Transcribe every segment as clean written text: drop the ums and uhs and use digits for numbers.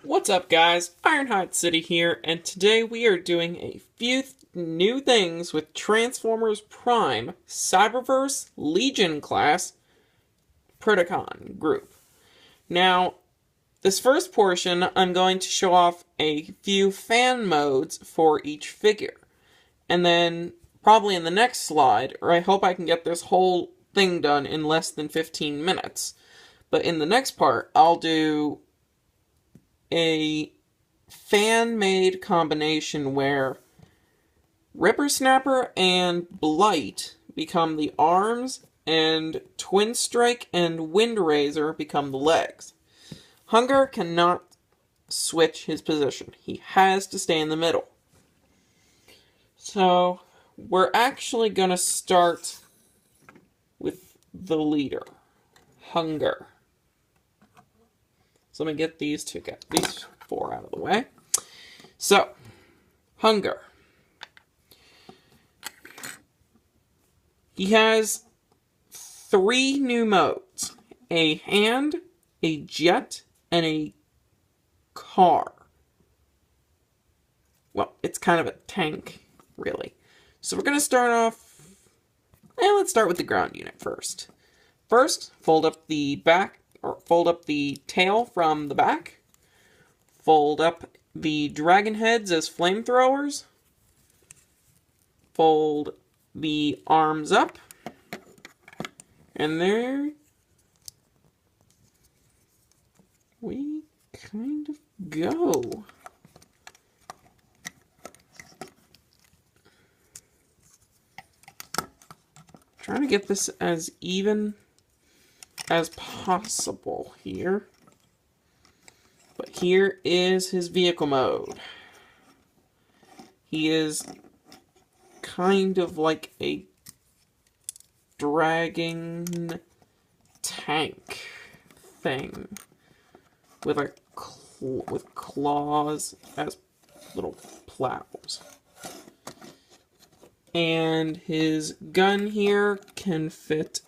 What's up, guys? Ironhide City here, and today we are doing a few new things with Transformers Prime Cyberverse Legion class Predacon group. Now, this first portion, I'm going to show off a few fan modes for each figure. And then, probably in the next slide, or I hope I can get this whole thing done in less than 15 minutes. But in the next part, I'll do a fan-made combination where Ripper Snapper and Blight become the arms, and Twin Strike and Wind Razor become the legs. Hunger cannot switch his position. He has to stay in the middle. So, we're actually going to start with the leader, Hunger. So let me get these four out of the way. So, Hunger. He has 3 new modes: a hand, a jet, and a car. Well, it's kind of a tank, really. So we're going to start off, let's start with the ground unit first. First, fold up the tail from the back. Fold up the dragon heads as flamethrowers. Fold the arms up. And there we kind of go. Trying to get this as even as possible here. But here is his vehicle mode. He is kind of like a dragging tank thing with with claws as little plows. And his gun here can fit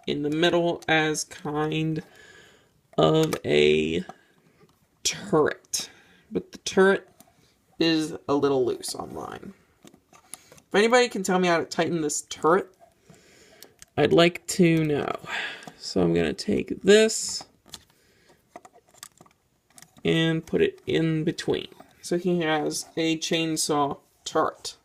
in the middle as kind of a turret. But the turret is a little loose on mine. If anybody can tell me how to tighten this turret, I'd like to know. So I'm going to take this and put it in between. So he has a chainsaw turret.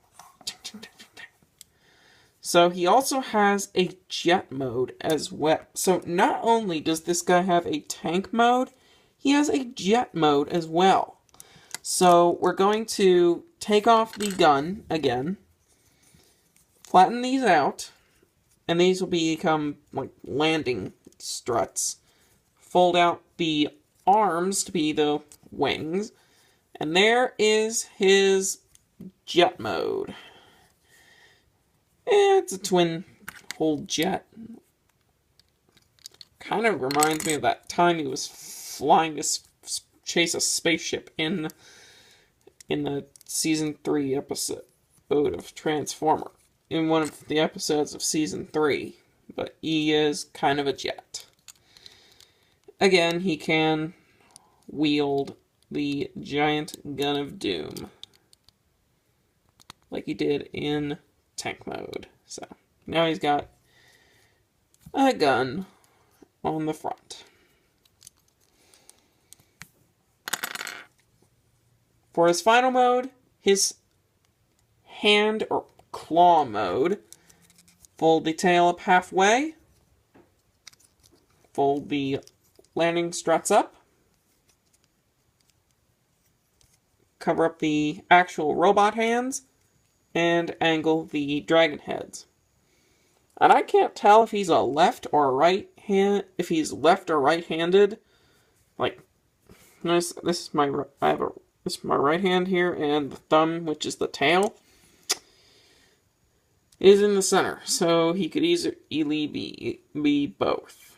So he also has a jet mode as well. So not only does this guy have a tank mode, he has a jet mode as well. So we're going to take off the gun again, flatten these out, and these will become like landing struts. Fold out the arms to be the wings, and there is his jet mode. It's a twin-hull jet. Kind of reminds me of that time he was flying to chase a spaceship in the Season 3 episode of Transformer. In one of the episodes of Season 3. But he is kind of a jet. Again, he can wield the giant gun of doom, like he did in tank mode. So now he's got a gun on the front. For his final mode, his hand or claw mode, fold the tail up halfway, fold the landing struts up, cover up the actual robot hands, and angle the dragon heads. And I can't tell if he's a left or right hand, if he's left or right-handed. Like, this is my right hand here, and the thumb, which is the tail, is in the center. So he could easily be both.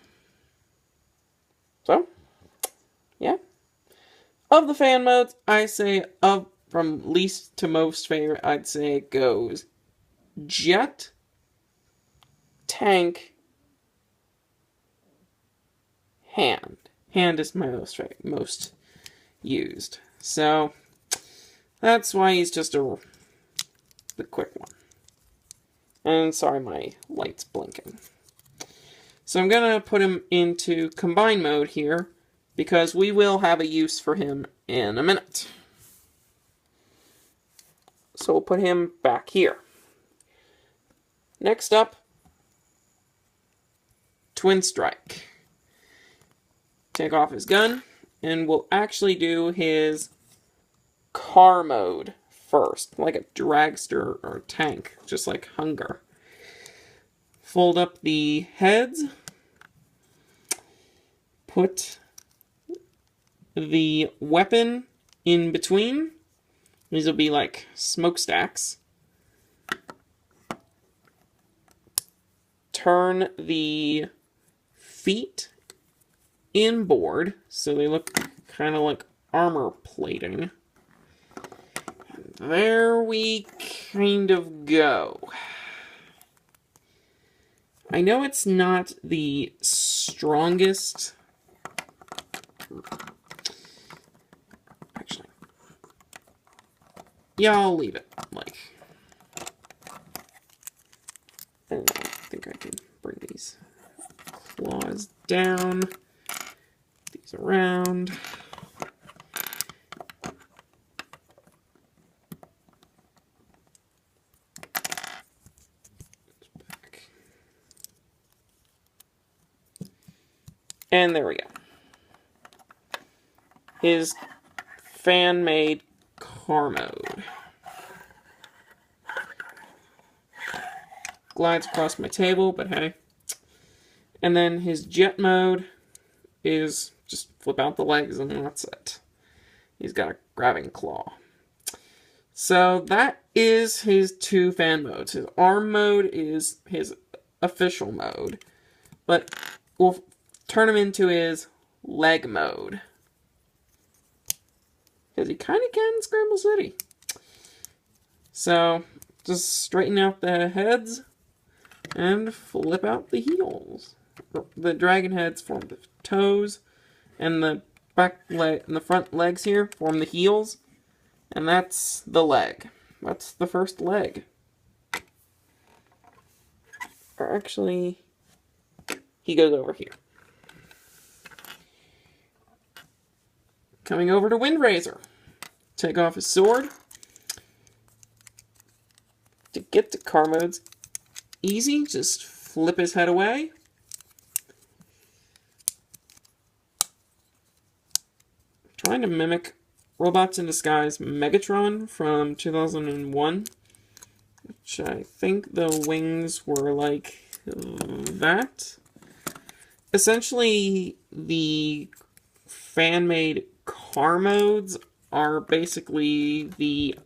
So, yeah. Of the fan modes, I say from least to most favorite, I'd say it goes jet, tank, hand. Hand is my most used. So that's why he's just the quick one. And sorry, my light's blinking. So I'm going to put him into combine mode here, because we will have a use for him in a minute. So we'll put him back here. Next up, Twin Strike. Take off his gun, and we'll actually do his car mode first, like a dragster or tank, just like Hunger. Fold up the heads, put the weapon in between. These will be like smokestacks. Turn the feet inboard so they look kind of like armor plating. And there we kind of go. I know it's not the strongest. Actually, yeah, I'll leave it. Like, I don't think I can bring these claws down, these around. Back. And there we go. His fan-made car mode. Glides across my table, but hey. And then his jet mode is just flip out the legs and that's it. He's got a grabbing claw. So that is his two fan modes. His arm mode is his official mode, but we'll turn him into his leg mode. Because he kind of can Scramble City. So, just straighten out the heads and flip out the heels. The dragon heads form the toes, and the back leg and the front legs here form the heels, and that's the leg. That's the first leg. Or actually, he goes over here. Coming over to Windrazor. Take off his sword. To get to car modes, easy, just flip his head away. Trying to mimic Robots in Disguise Megatron from 2001, which I think the wings were like that. Essentially, the fan-made car modes are basically the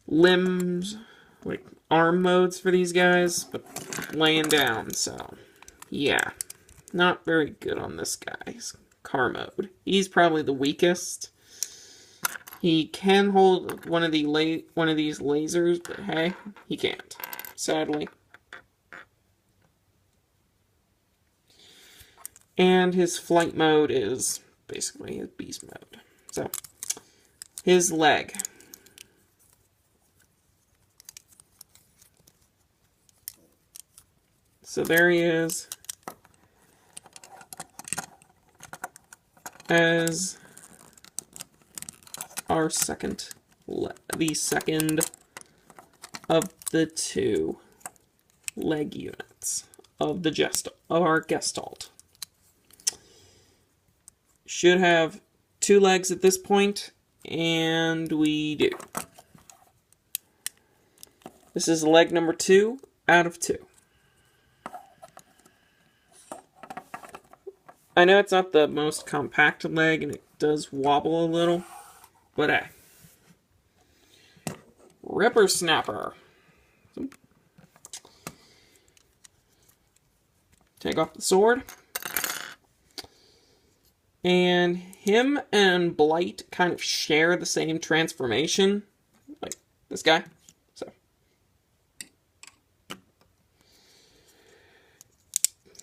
limbs, like arm modes for these guys, but laying down, so yeah. Not very good on this guy's car mode. He's probably the weakest. He can hold one of these lasers, but hey, he can't, sadly. And his flight mode is basically his beast mode. So, his leg. So there he is. As our the second of the two leg units of our Gestalt. Should have 2 legs at this point, and we do. This is leg number 2 out of 2. I know it's not the most compact leg, and it does wobble a little, but hey. Ripper Snapper. Take off the sword. And him and Blight kind of share the same transformation, like this guy. So,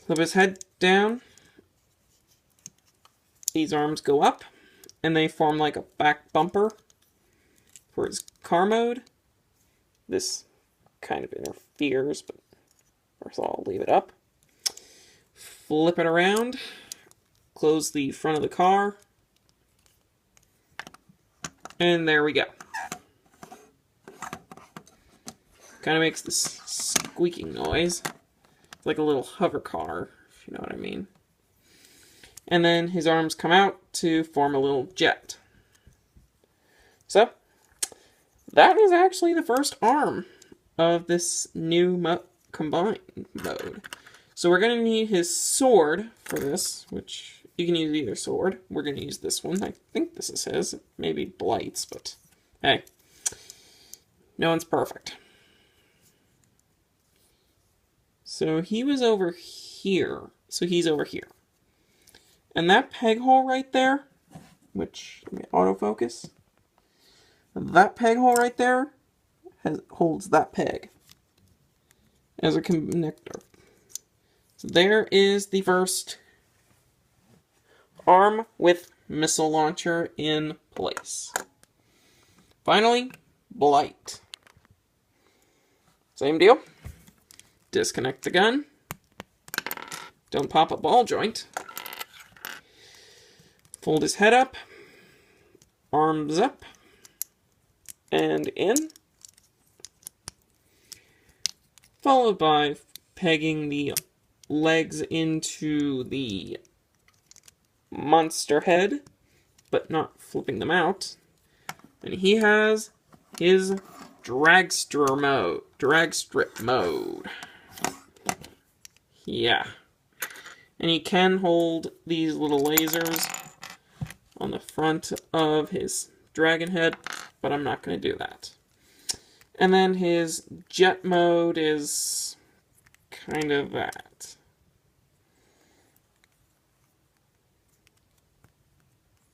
flip his head down. these arms go up, and they form like a back bumper for his car mode. This kind of interferes, but first of all, I'll leave it up. Flip it around, close the front of the car, and there we go. Kind of makes this squeaking noise. It's like a little hover car, if you know what I mean. And then his arms come out to form a little jet. So, that is actually the first arm of this new combined mode. So we're going to need his sword for this, which you can use either sword. We're going to use this one. I think this is his. Maybe Blight's, but hey, no one's perfect. So he was over here. So he's over here. And that peg hole right there, which, let me autofocus. That peg hole right there holds that peg as a connector. So there is the first arm with missile launcher in place. Finally, Blight. Same deal. Disconnect the gun. Don't pop a ball joint. Fold his head up. Arms up. And in. Followed by pegging the legs into the monster head, but not flipping them out. And he has his drag strip mode. Yeah. And he can hold these little lasers on the front of his dragon head, but I'm not going to do that. And then his jet mode is kind of that.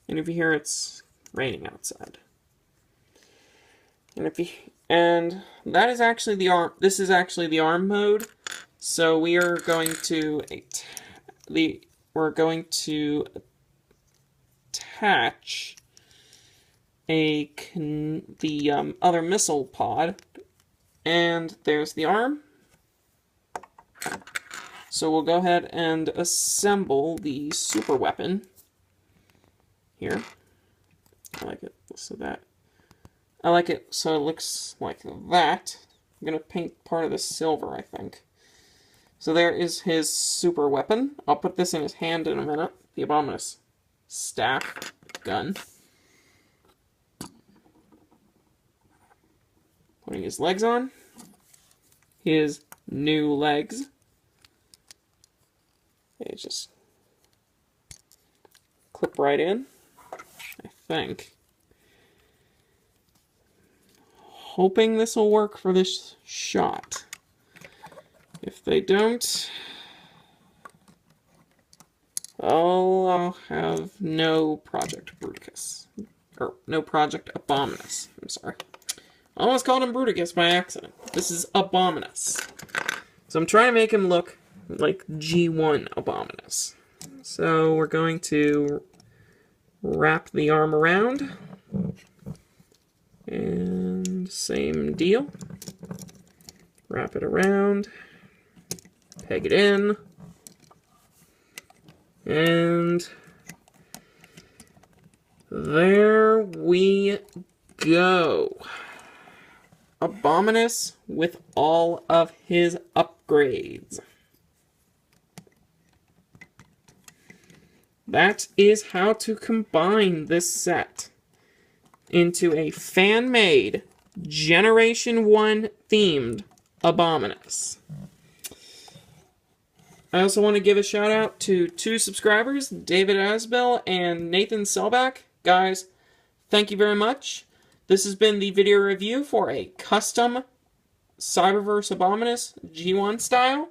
And if you hear, it's raining outside. And that is actually the arm. This is actually the arm mode. So we are going to attach the other missile pod, and there's the arm. So we'll go ahead and assemble the super weapon here. I like it so it looks like that. I'm gonna paint part of the silver, I think. So there is his super weapon. I'll put this in his hand in a minute. The abominus staff gun. Putting his legs on. His new legs. They just clip right in, I think. Hoping this will work for this shot. If they don't, I'll have no Project Bruticus. Or, no Project Abominus. I'm sorry. I almost called him Bruticus by accident. This is Abominus. So I'm trying to make him look like G1 Abominus. So we're going to wrap the arm around. And same deal. Wrap it around. Peg it in. And there we go. Abominus with all of his upgrades. That is how to combine this set into a fan-made Generation 1 themed Abominus. I also want to give a shout out to 2 subscribers, David Asbell and Nathan Selbach. Guys, thank you very much. This has been the video review for a custom Cyberverse Abominus G1 style.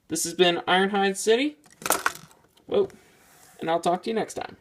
This has been Ironhide City. Whoa. And I'll talk to you next time.